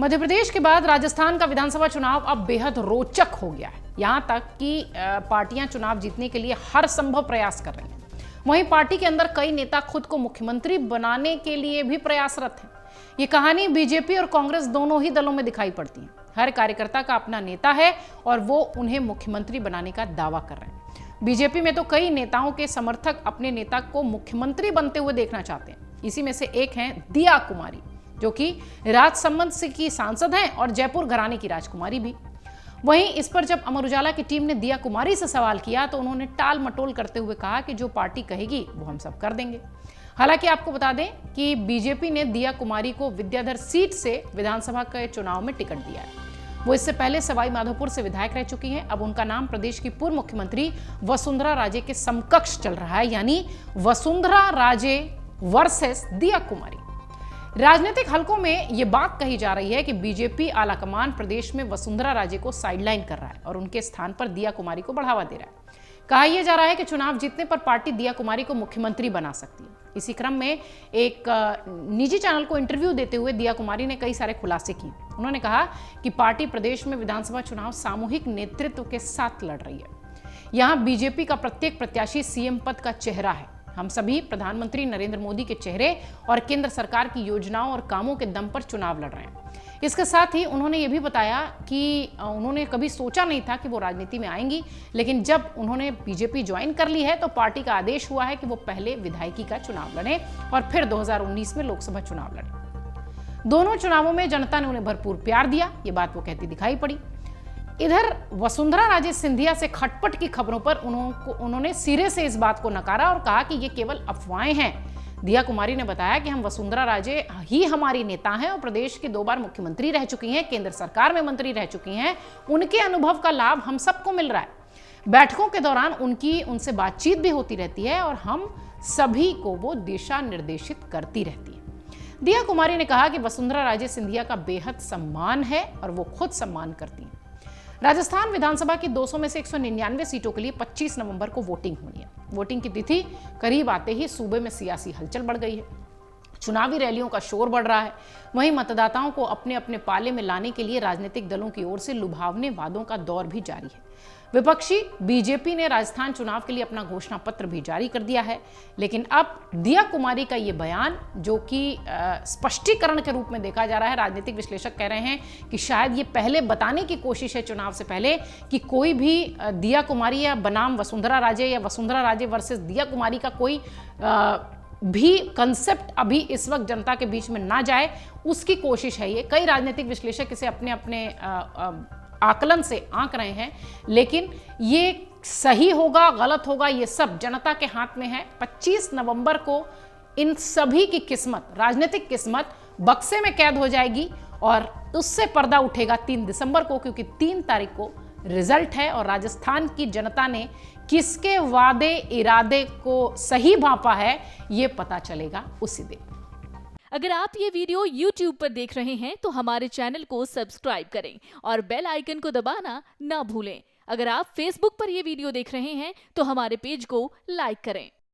मध्य प्रदेश के बाद राजस्थान का विधानसभा चुनाव अब बेहद रोचक हो गया है। यहां तक कि पार्टियां चुनाव जीतने के लिए हर संभव प्रयास कर रही हैं। वहीं पार्टी के अंदर कई नेता खुद को मुख्यमंत्री बनाने के लिए भी प्रयासरत हैं। ये कहानी बीजेपी और कांग्रेस दोनों ही दलों में दिखाई पड़ती है। हर कार्यकर्ता का अपना नेता है और वो उन्हें मुख्यमंत्री बनाने का दावा कर रहे हैं। बीजेपी में तो कई नेताओं के समर्थक अपने नेता को मुख्यमंत्री बनते हुए देखना चाहते हैं। इसी में से एक हैं दिया कुमारी, जो कि राजसमंद से की सांसद हैं और जयपुर घराने की राजकुमारी भी। वहीं इस पर जब अमर उजाला की टीम ने दिया कुमारी से सवाल किया तो उन्होंने टाल मटोल करते हुए कहा कि जो पार्टी कहेगी वो हम सब कर देंगे। हालांकि आपको बता दें कि बीजेपी ने दिया कुमारी को विद्याधर सीट से विधानसभा के चुनाव में टिकट दिया है। वो इससे पहले सवाई माधोपुर से विधायक रह चुकी हैं। अब उनका नाम प्रदेश की पूर्व मुख्यमंत्री वसुंधरा राजे के समकक्ष चल रहा है, यानी वसुंधरा राजे वर्सेस दिया कुमारी। राजनीतिक हलकों में यह बात कही जा रही है कि बीजेपी आलाकमान प्रदेश में वसुंधरा राजे को साइडलाइन कर रहा है और उनके स्थान पर दिया कुमारी को बढ़ावा दे रहा है। कहा यह जा रहा है कि चुनाव जीतने पर पार्टी दिया कुमारी को मुख्यमंत्री बना सकती है। इसी क्रम में एक निजी चैनल को इंटरव्यू देते हुए दिया कुमारी ने कई सारे खुलासे किए। उन्होंने कहा कि पार्टी प्रदेश में विधानसभा चुनाव सामूहिक नेतृत्व के साथ लड़ रही है। यहां बीजेपी का प्रत्येक प्रत्याशी सीएम पद का चेहरा है। हम सभी प्रधानमंत्री नरेंद्र मोदी के चेहरे और केंद्र सरकार की योजनाओं और कामों के दम पर चुनाव लड़ रहे हैं। इसके साथ ही उन्होंने ये भी बताया कि उन्होंने कभी सोचा नहीं था कि वो राजनीति में आएंगी, लेकिन जब उन्होंने बीजेपी ज्वाइन कर ली है तो पार्टी का आदेश हुआ है कि वो पहले विधायकी का चुनाव लड़ें और फिर 2019 में लोकसभा चुनाव लड़ें। दोनों चुनावों में जनता ने उन्हें भरपूर प्यार दिया, ये बात वो कहती दिखाई पड़ी। इधर वसुंधरा राजे सिंधिया से खटपट की खबरों पर उन्होंने सिरे से इस बात को नकारा और कहा कि ये केवल अफवाहें हैं। दिया कुमारी ने बताया कि हम वसुंधरा राजे ही हमारी नेता हैं और प्रदेश की 2 बार मुख्यमंत्री रह चुकी हैं, केंद्र सरकार में मंत्री रह चुकी हैं। उनके अनुभव का लाभ हम सबको मिल रहा है। बैठकों के दौरान उनसे बातचीत भी होती रहती है और हम सभी को वो दिशा निर्देशित करती रहती है। दिया कुमारी ने कहा कि वसुंधरा राजे सिंधिया का बेहद सम्मान है और वो खुद सम्मान करती हैं। राजस्थान विधानसभा की 200 में से 199 सीटों के लिए 25 नवंबर को वोटिंग होनी है। वोटिंग की तिथि करीब आते ही सूबे में सियासी हलचल बढ़ गई है। चुनावी रैलियों का शोर बढ़ रहा है। वहीं मतदाताओं को अपने अपने पाले में लाने के लिए राजनीतिक दलों की ओर से लुभावने वादों का दौर भी जारी है। विपक्षी बीजेपी ने राजस्थान चुनाव के लिए अपना घोषणा पत्र भी जारी कर दिया है, लेकिन अब दिया कुमारी का ये बयान, जो कि स्पष्टीकरण के रूप में देखा जा रहा है, राजनीतिक विश्लेषक कह रहे हैं कि शायद ये पहले बताने की कोशिश है चुनाव से पहले कि कोई भी दिया कुमारी या बनाम वसुंधरा राजे या वसुंधरा राजे वर्सेस दिया कुमारी का कोई भी कंसेप्ट अभी इस वक्त जनता के बीच में ना जाए, उसकी कोशिश है ये। कई राजनीतिक विश्लेषक इसे अपने अपने आकलन से आंक रहे हैं, लेकिन ये सही होगा गलत होगा ये सब जनता के हाथ में है। 25 नवंबर को इन सभी की किस्मत, राजनीतिक किस्मत, बक्से में कैद हो जाएगी और उससे पर्दा उठेगा 3 दिसंबर को, क्योंकि 3 तारीख को रिजल्ट है और राजस्थान की जनता ने किसके वादे इरादे को सही भांपा है ये पता चलेगा उसी दिन। अगर आप ये वीडियो YouTube पर देख रहे हैं तो हमारे चैनल को सब्सक्राइब करें और बेल आइकन को दबाना ना भूलें। अगर आप Facebook पर ये वीडियो देख रहे हैं तो हमारे पेज को लाइक करें।